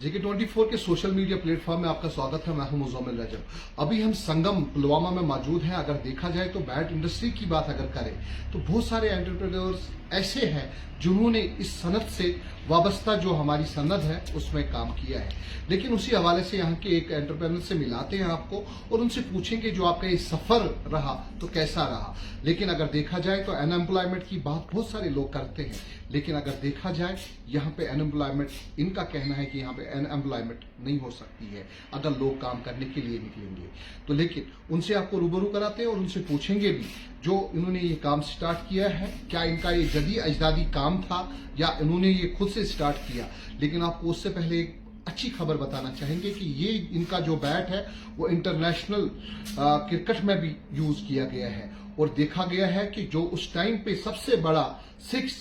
JK24 के social media platform में आपका स्वागत है। मैं हूं मुज़म्मिल रजब। अभी हम संगम पुलवामा में मौजूद हैं। अगर देखा जाए तो बैट इंडस्ट्री की बात अगर करें तो बहुत सारे एंटरप्रेन्योर्स ऐसे हैं जिन्होंने इस सनत से वाबस्ता जो हमारी सनद है उसमें काम किया है। लेकिन उसी हवाले से यहाँ के एक एंटरप्रेन्योर से मिलाते हैं आपको और उनसे पूछेंगे जो आपका ये सफर रहा तो कैसा रहा। लेकिन अगर देखा जाए तो अनएम्प्लॉयमेंट की बात बहुत सारे लोग करते हैं, लेकिन अगर देखा जाए यहाँ पे अनएम्प्लॉयमेंट, इनका कहना है कि यहाँ पे अनएम्प्लॉयमेंट नहीं हो सकती है अगर लोग काम करने के लिए निकलेंगे तो। लेकिन उनसे आपको रूबरू कराते हैं और उनसे पूछेंगे भी जो इन्होंने ये काम स्टार्ट किया है, क्या इनका ये जदी अजदादी काम था या इन्होंने ये खुद से स्टार्ट किया। लेकिन आपको उससे पहले एक अच्छी खबर बताना चाहेंगे कि ये इनका जो बैट है वो इंटरनेशनल क्रिकेट में भी यूज किया गया है और देखा गया है कि जो उस टाइम पे सबसे बड़ा 6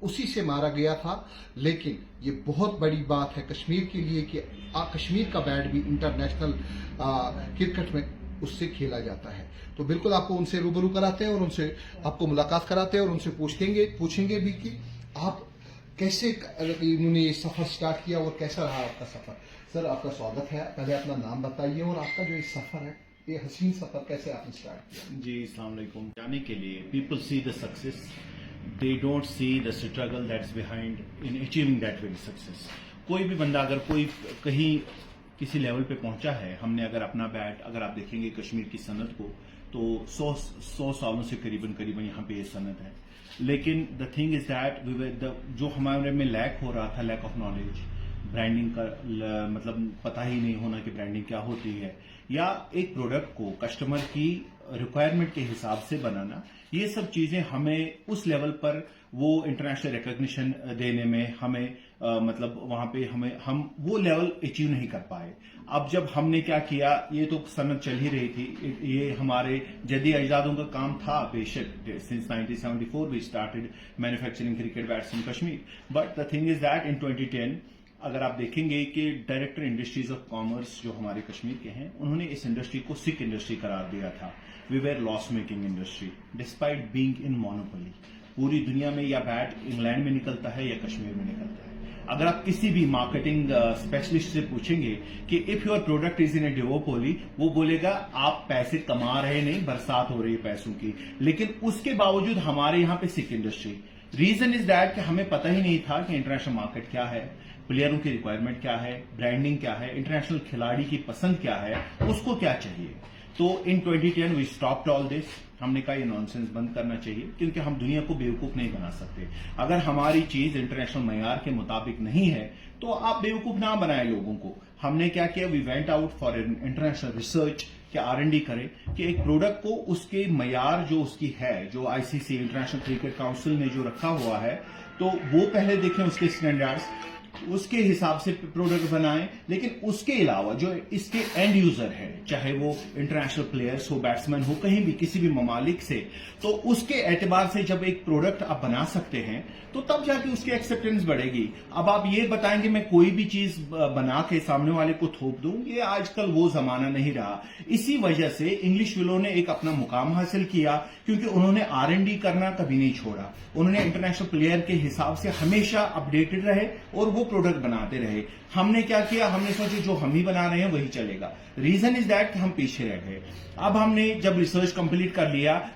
उसी से मारा गया था। लेकिन ये बहुत बड़ी बात है कश्मीर के लिए कि कश्मीर का बैट भी इंटरनेशनल क्रिकेट में उससे खेला जाता है। तो बिल्कुल आपको उनसे रूबरू कराते हैं और उनसे आपको मुलाकात कराते हैं और उनसे पूछेंगे भी कि आप कैसे इन्होंने ये सफर स्टार्ट किया और कैसा रहा आपका सफर। सर आपका स्वागत है। पहले अपना नाम बताइए और आपका जो ये सफर है, ये हसीन सफर कैसे आपने स्टार्ट किया। जी अस्सलाम वालेकुम। जाने के लिए people see the success, they don't see the struggle that's behind in achieving that very success. कोई भी बंदा अगर कोई कहीं किसी लेवल पे पहुंचा है, हमने अगर अपना बैट अगर आप देखेंगे कश्मीर की सनत को तो 100 सालों से करीबन यहाँ पे ये सनत है। लेकिन द थिंग इज दैट जो हमारे में लैक हो रहा था, लैक ऑफ नॉलेज, ब्रांडिंग का मतलब पता ही नहीं होना कि ब्रांडिंग क्या होती है, या एक प्रोडक्ट को कस्टमर की रिक्वायरमेंट के हिसाब से बनाना, ये सब चीजें हमें उस लेवल पर वो इंटरनेशनल रिकॉग्निशन देने में हमें मतलब वहां पे हम वो लेवल अचीव नहीं कर पाए। अब जब हमने क्या किया, ये तो सनत चल ही रही थी, ये हमारे जदी अजदादों का काम था बेशक। सिंस 1974 we started manufacturing cricket bats in Kashmir, but the thing is that in 2010 अगर आप देखेंगे कि डायरेक्टर इंडस्ट्रीज ऑफ कॉमर्स जो हमारे कश्मीर के हैं, उन्होंने इस इंडस्ट्री को सिक इंडस्ट्री करार दिया था। We were loss making industry despite being in monopoly. पूरी दुनिया में या बैट इंग्लैंड में निकलता है या कश्मीर में निकलता है। अगर आप किसी भी मार्केटिंग स्पेशलिस्ट से पूछेंगे कि if your product is in ए डिओपोली, वो बोलेगा आप पैसे कमा रहे नहीं, बरसात हो रही है पैसों की। लेकिन उसके बावजूद हमारे यहाँ पे सिक इंडस्ट्री, रीजन इज दैट कि हमें पता ही नहीं था कि इंटरनेशनल मार्केट क्या है, प्लेयरों की रिक्वायरमेंट क्या है, ब्रांडिंग क्या है, इंटरनेशनल खिलाड़ी की पसंद क्या है, उसको क्या चाहिए। तो इन 2010 वी स्टॉप्ड ऑल दिस। हमने कहा ये नॉनसेंस बंद करना चाहिए, क्योंकि हम दुनिया को बेवकूफ नहीं बना सकते। अगर हमारी चीज इंटरनेशनल मयार के मुताबिक नहीं है तो आप बेवकूफ ना बनाए लोगों को। हमने क्या किया, we went out for international research कि R&D करें कि एक प्रोडक्ट को उसके मयार जो उसकी है, जो ICC इंटरनेशनल क्रिकेट काउंसिल ने जो रखा हुआ है, तो वो पहले देखें उसके स्टैंडर्ड्स, उसके हिसाब से प्रोडक्ट बनाएं। लेकिन उसके अलावा जो इसके एंड यूजर है, चाहे वो इंटरनेशनल प्लेयर्स हो, बैट्समैन हो, कहीं भी किसी भी ममालिक से, तो उसके एतबार से जब एक प्रोडक्ट आप बना सकते हैं तो तब जाके उसकी एक्सेप्टेंस बढ़ेगी। अब आप ये बताएंगे मैं कोई भी चीज बना के सामने वाले को थोप दूं, ये आजकल वो जमाना नहीं रहा। इसी वजह से इंग्लिश विलो ने एक अपना मुकाम हासिल किया, क्योंकि उन्होंने R&D करना कभी नहीं छोड़ा। उन्होंने इंटरनेशनल प्लेयर के हिसाब से हमेशा अपडेटेड रहे और वो प्रोडक्ट बनाते रहे। हमने क्या किया, हमने सोचा जो हम ही बना रहे हैं वही चलेगा। रीजन इज दैट कि हम पीछे रह गए। अब हमने जब रिसर्च कंप्लीट कर लिया,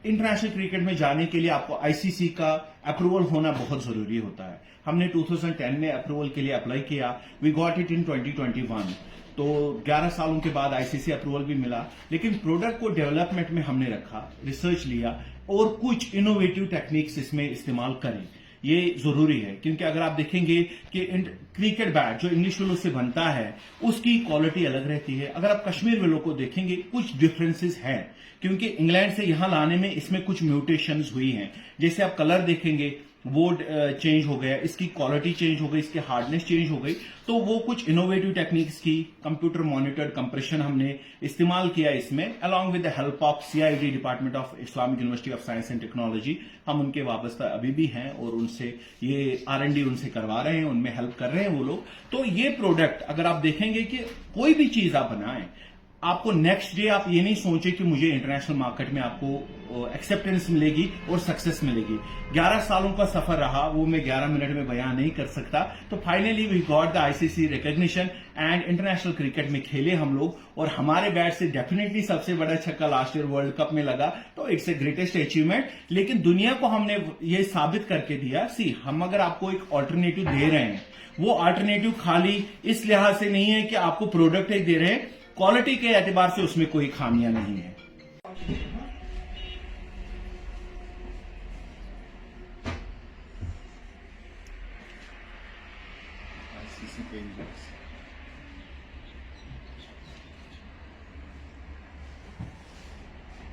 इंटरनेशनल क्रिकेट में जाने के लिए आपको ICC का अप्रूवल होना बहुत जरूरी होता है। हमने 2010 में अप्रूवल के लिए अप्लाई किया, वी गॉट इट इन 2021। तो 11 सालों के बाद ICC अप्रूवल भी मिला। लेकिन प्रोडक्ट को डेवलपमेंट में हमने रखा, रिसर्च लिया और कुछ इनोवेटिव टेक्निक्स इसमें इस्तेमाल करें। ये जरूरी है, क्योंकि अगर आप देखेंगे कि क्रिकेट बैट जो इंग्लिश विलो से बनता है उसकी क्वालिटी अलग रहती है। अगर आप कश्मीर विलो को देखेंगे कुछ डिफरेंसेस हैं, क्योंकि इंग्लैंड से यहां लाने में इसमें कुछ म्यूटेशंस हुई हैं। जैसे आप कलर देखेंगे वो चेंज हो गया, इसकी क्वालिटी चेंज हो गई, इसकी हार्डनेस चेंज हो गई। तो वो कुछ इनोवेटिव टेक्निक्स की कंप्यूटर मॉनिटर्ड कंप्रेशन हमने इस्तेमाल किया इसमें, along with the help of CID department of Islamic university of science and technology. हम उनके वाबस्ता अभी भी हैं और उनसे ये R&D उनसे करवा रहे हैं, उनमें हेल्प कर रहे हैं वो लोग। तो ये प्रोडक्ट अगर आप देखेंगे कि कोई भी चीज आप बनाएं, आपको नेक्स्ट डे आप ये नहीं सोचे कि मुझे इंटरनेशनल मार्केट में आपको एक्सेप्टेंस मिलेगी और सक्सेस मिलेगी। 11 सालों का सफर रहा, वो मैं 11 मिनट में बयान नहीं कर सकता। तो finally we got the ICC recognition and international cricket में खेले हम लोग, और हमारे बैट से डेफिनेटली सबसे बड़ा छक्का लास्ट ईयर वर्ल्ड कप में लगा। तो इट्स ए ग्रेटेस्ट अचीवमेंट। लेकिन दुनिया को हमने ये साबित करके दिया, सी हम अगर आपको एक ऑल्टरनेटिव दे रहे हैं, वो ऑल्टरनेटिव खाली इस लिहाज से नहीं है कि आपको प्रोडक्ट ही दे रहे हैं, क्वालिटी के एतबार से उसमें कोई खामियां नहीं है।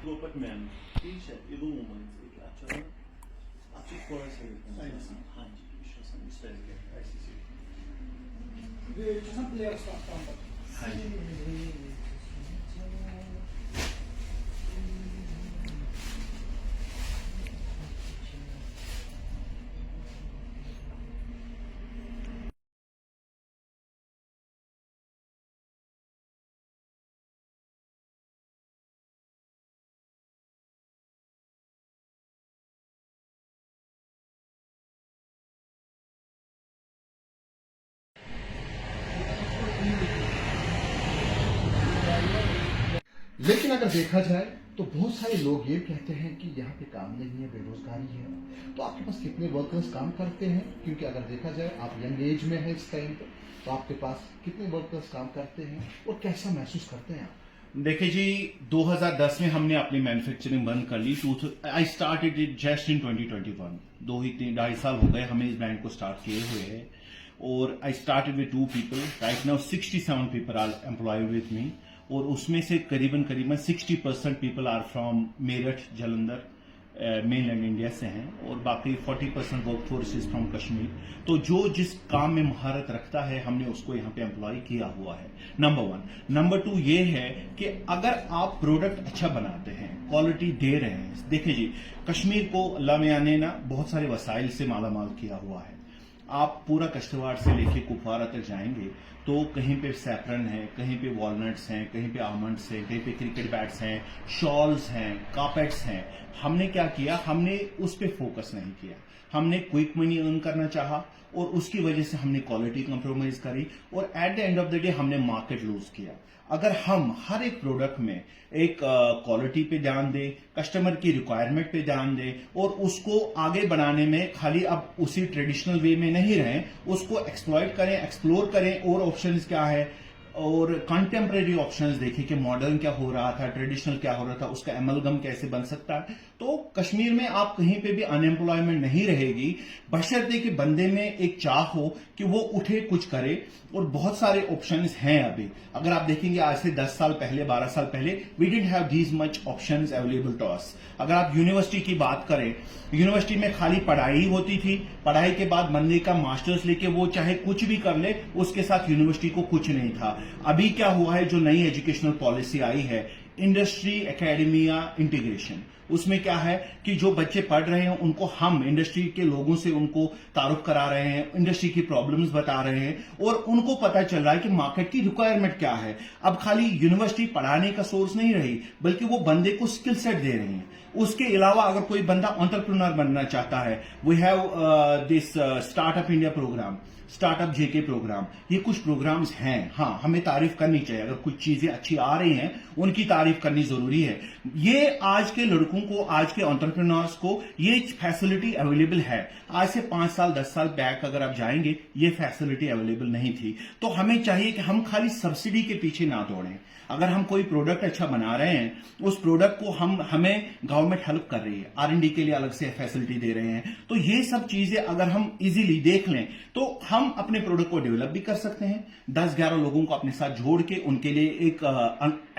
Robert Mann, Evo Woman, açık forası हाँ जी, विश्वासन इस तरह के ICC हाँ जी। लेकिन अगर देखा जाए तो बहुत सारे लोग ये कहते हैं कि यहाँ पे काम नहीं है, बेरोजगारी है। तो आपके पास कितने वर्कर्स काम करते हैं? क्योंकि अगर देखा जाए आप यंग एज में है इस टाइम पे, तो आपके पास कितने वर्कर्स काम करते हैं और कैसा महसूस करते हैं आप? देखिए जी, 2010 में हमने अपनी मैन्युफैक्चरिंग बंद कर ली। I started it just in 2021। 2-2.5 साल हो गए हमें इस ब्रांड को स्टार्ट किए हुए है। और I started with 2 people। Right now 67 people are employed with me, और उसमें से करीबन 60% people are from Meerut, Jalandhar, mainland India से हैं, और बाकी 40% work force is from Kashmir. तो जो जिस काम में महारत रखता है हमने उसको यहाँ पे एम्प्लॉय किया हुआ है, नंबर 1। नंबर 2 ये है कि अगर आप प्रोडक्ट अच्छा बनाते हैं, क्वालिटी दे रहे हैं। देखिए जी, कश्मीर को अल्लाह मियां ने ना बहुत सारे वसाइल से मालामाल किया हुआ है। आप पूरा कश्तवाड़ से लेके कुपवारा तक जाएंगे तो कहीं पे सैफरन है, कहीं पे वॉलनट्स हैं, कहीं पे आमंड्स हैं, कहीं पे क्रिकेट बैट्स हैं, शॉल्स हैं, कार्पेट्स हैं। हमने क्या किया, हमने उस पर फोकस नहीं किया। हमने क्विक मनी अर्न करना चाहा, और उसकी वजह से हमने क्वालिटी कंप्रोमाइज करी, और at the end of the day हमने मार्केट लूज किया। अगर हम हर एक प्रोडक्ट में एक क्वालिटी पे ध्यान दें, कस्टमर की रिक्वायरमेंट पे ध्यान दें, और उसको आगे बढ़ाने में खाली अब उसी ट्रेडिशनल वे में नहीं रहें, उसको एक्सप्लॉइट करें, एक्सप्लोर करें, और ऑप्शंस क्या है, और कंटेम्परेरी ऑप्शंस देखें कि मॉडर्न क्या हो रहा था, ट्रेडिशनल क्या हो रहा था, उसका एमलगम कैसे बन सकता है। तो कश्मीर में आप कहीं पे भी अनएम्प्लॉयमेंट नहीं रहेगी, बशर्ते कि बंदे में एक चाह हो कि वो उठे, कुछ करे। और बहुत सारे ऑप्शंस हैं अभी। अगर आप देखेंगे आज से 10 साल पहले, 12 साल पहले, we didn't have these much options available to us. अगर आप यूनिवर्सिटी की बात करें, यूनिवर्सिटी में खाली पढ़ाई होती थी, पढ़ाई के बाद बंदे का मास्टर्स लेके वो चाहे कुछ भी कर ले, उसके साथ यूनिवर्सिटी को कुछ नहीं था। अभी क्या हुआ है, जो नई एजुकेशनल पॉलिसी आई है, इंडस्ट्री एकेडमिया इंटीग्रेशन, उसमें क्या है कि जो बच्चे पढ़ रहे हैं उनको हम इंडस्ट्री के लोगों से उनको तारुफ करा रहे हैं, इंडस्ट्री की प्रॉब्लम्स बता रहे हैं, और उनको पता चल रहा है कि मार्केट की रिक्वायरमेंट क्या है। अब खाली यूनिवर्सिटी पढ़ाने का सोर्स नहीं रही, बल्कि वो बंदे को स्किल सेट दे रही हैं। उसके अलावा अगर कोई बंदा एंटरप्रेन्योर बनना चाहता है, we have this startup India program, startup JK program, ये कुछ प्रोग्राम्स हैं। हाँ, हमें तारीफ करनी चाहिए। अगर कुछ चीजें अच्छी आ रही हैं, उनकी तारीफ करनी जरूरी है। ये आज के लड़कों को, आज के एंटरप्रेन्योर्स को ये फैसिलिटी अवेलेबल है। आज से 5 साल 10 साल बैक अगर आप जाएंगे, ये फैसिलिटी अवेलेबल नहीं थी। तो हमें चाहिए कि हम खाली सब्सिडी के पीछे ना दौड़ें। अगर हम कोई प्रोडक्ट अच्छा बना रहे हैं, उस प्रोडक्ट को हमें गवर्नमेंट हेल्प कर रही है, R&D के लिए अलग से फैसिलिटी दे रहे हैं, तो ये सब चीजें अगर हम इजीली देख लें तो हम अपने प्रोडक्ट को डेवलप भी कर सकते हैं। 10-11 लोगों को अपने साथ जोड़ के उनके लिए एक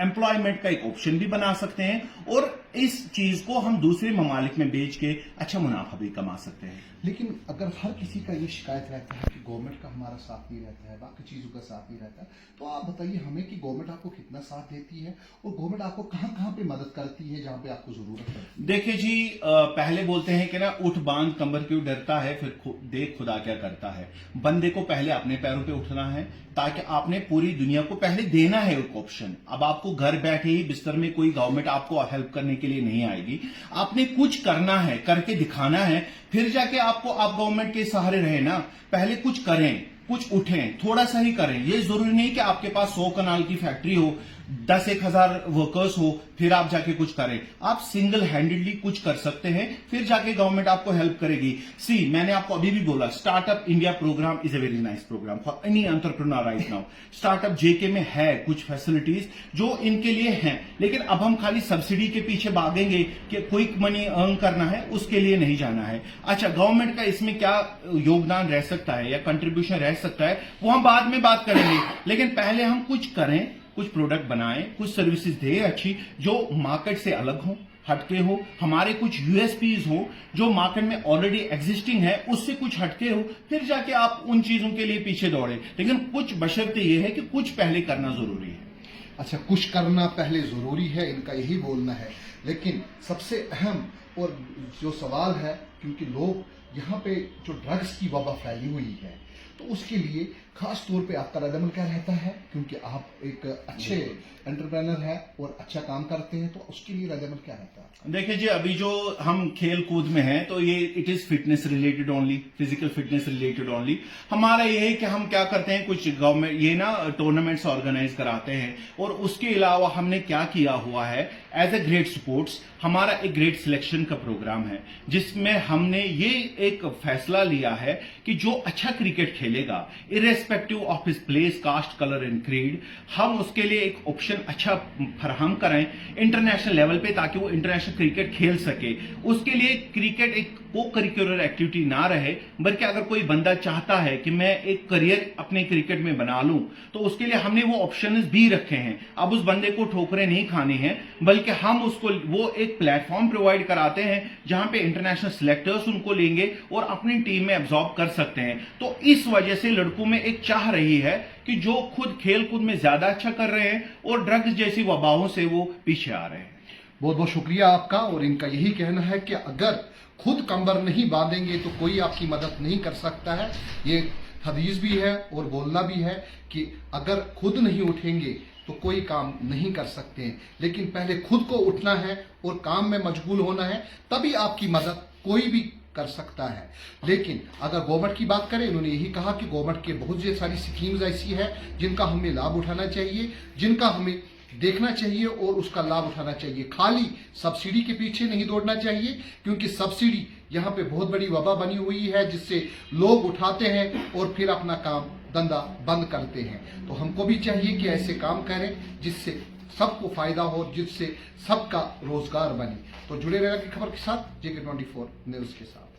एम्प्लॉयमेंट का एक ऑप्शन भी बना सकते हैं, और इस चीज चीज को हम दूसरे ममालिक में बेच के अच्छा मुनाफा भी कमा सकते हैं। लेकिन अगर हर किसी का ये शिकायत रहता है कि गवर्नमेंट का हमारा साथ नहीं रहता है, बाकी चीज़ों का साथ नहीं रहता है, तो आप बताइए हमें कि गवर्नमेंट आपको कितना साथ देती है और गवर्नमेंट आपको कहाँ कहाँ पे मदद करती है जहाँ पे आपको जरूरत है। देखिए जी, पहले बोलते हैं कि ना उठ बांध कंबर क्यों डरता है, फिर देख खुदा क्या करता है। बंदे को पहले अपने पैरों पे उठना है, ताकि आपने पूरी दुनिया को पहले देना है एक ऑप्शन। अब आपको घर बैठे ही बिस्तर में कोई गवर्नमेंट आपको हेल्प करने के लिए नहीं आएगी, आपने कुछ करना है, करके दिखाना है, फिर जाके आप गवर्नमेंट के सहारे रहे ना। पहले कुछ करें, कुछ उठें, थोड़ा सा ही करें। ये जरूरी नहीं कि आपके पास 100 कनाल की फैक्ट्री हो, 10-1000 वर्कर्स हो, फिर आप जाके कुछ करें। आप सिंगल हैंडेडली कुछ कर सकते हैं, फिर जाके गवर्नमेंट आपको हेल्प करेगी। सी, मैंने आपको अभी भी बोला, startup India program is a very nice program for any entrepreneur right now. Startup JK में है कुछ फैसिलिटीज जो इनके लिए हैं, लेकिन अब हम खाली सब्सिडी के पीछे भागेंगे कि क्विक मनी अर्न करना है, उसके लिए नहीं जाना है। अच्छा, गवर्नमेंट का इसमें क्या योगदान रह सकता है या कंट्रीब्यूशन रह सकता है, वो हम बाद में बात करेंगे, लेकिन पहले हम कुछ करें, कुछ प्रोडक्ट बनाएं, कुछ सर्विसेज दें अच्छी, जो मार्केट से अलग हो, हटके हो। हमारे कुछ यूएसपीज हो जो मार्केट में ऑलरेडी एग्जिस्टिंग है, उससे कुछ हटके हो, फिर जाके आप उन चीजों के लिए पीछे दौड़े। लेकिन कुछ बशर्ते ये है कि कुछ पहले करना जरूरी है। अच्छा, कुछ करना पहले जरूरी है, इनका यही बोलना है। लेकिन सबसे अहम और जो सवाल है, क्योंकि लोग यहाँ पे जो ड्रग्स की वबा फैली हुई है, तो उसके लिए खास तौर पे आपका रद्द अमल क्या रहता है, क्योंकि आप एक अच्छे एंटरप्रेन्योर हैं और अच्छा काम करते हैं, तो उसके लिए रद्द अमल क्या रहता है? देखिए जी, अभी जो हम खेल कूद में हैं, तो ये it is fitness related only, physical fitness related only. हमारा ये है कि हम क्या करते हैं, कुछ गवर्नमेंट ये ना टूर्नामेंट्स ऑर्गेनाइज कराते हैं, और उसके अलावा हमने क्या किया हुआ है, एज ए ग्रेड स्पोर्ट्स हमारा एक ग्रेड सिलेक्शन का प्रोग्राम है, जिसमें हमने ये एक फैसला लिया है कि जो अच्छा क्रिकेट खेलेगा, irrespective of his place, caste, colour and creed, हम उसके लिए एक ऑप्शन अच्छा फराहम करें इंटरनेशनल लेवल पे, ताकि वो इंटरनेशनल क्रिकेट खेल सके। उसके लिए क्रिकेट एक को करिकुलर एक्टिविटी ना रहे, बल्कि अगर कोई बंदा चाहता है कि मैं एक करियर अपने क्रिकेट में बना लूं, तो उसके लिए हमने वो ऑप्शंस भी रखे हैं। अब उस बंदे को ठोकरें नहीं खानी है, बल्कि हम उसको वो एक प्लेटफॉर्म प्रोवाइड कराते हैं जहां पे इंटरनेशनल सिलेक्टर्स उनको लेंगे और अपनी टीम में एब्जॉर्ब कर सकते हैं। तो इस वजह से लड़कों में एक चाह रही है कि जो खुद खेल कूद में ज्यादा अच्छा कर रहे हैं और ड्रग्स जैसी वबाओं से वो पीछे आ रहे हैं। बहुत बहुत शुक्रिया आपका। और इनका यही कहना है कि अगर खुद कंबर नहीं बांधेंगे तो कोई आपकी मदद नहीं कर सकता है। ये हदीस भी है और बोलना भी है कि अगर खुद नहीं उठेंगे तो कोई काम नहीं कर सकते हैं, लेकिन पहले खुद को उठना है और काम में मशगूल होना है, तभी आपकी मदद कोई भी कर सकता है। लेकिन अगर गवर्नमेंट की बात करें, इन्होंने यही कहा कि गवर्नमेंट के बहुत सारी स्कीम्स ऐसी है जिनका हमें लाभ उठाना चाहिए, जिनका हमें देखना चाहिए और उसका लाभ उठाना चाहिए। खाली सब्सिडी के पीछे नहीं दौड़ना चाहिए, क्योंकि सब्सिडी यहाँ पे बहुत बड़ी वबा बनी हुई है, जिससे लोग उठाते हैं और फिर अपना काम धंधा बंद करते हैं। तो हमको भी चाहिए कि ऐसे काम करें जिससे सबको फायदा हो, जिससे सबका रोजगार बने। तो जुड़े रहेगा की खबर के साथ, JK24 न्यूज के साथ।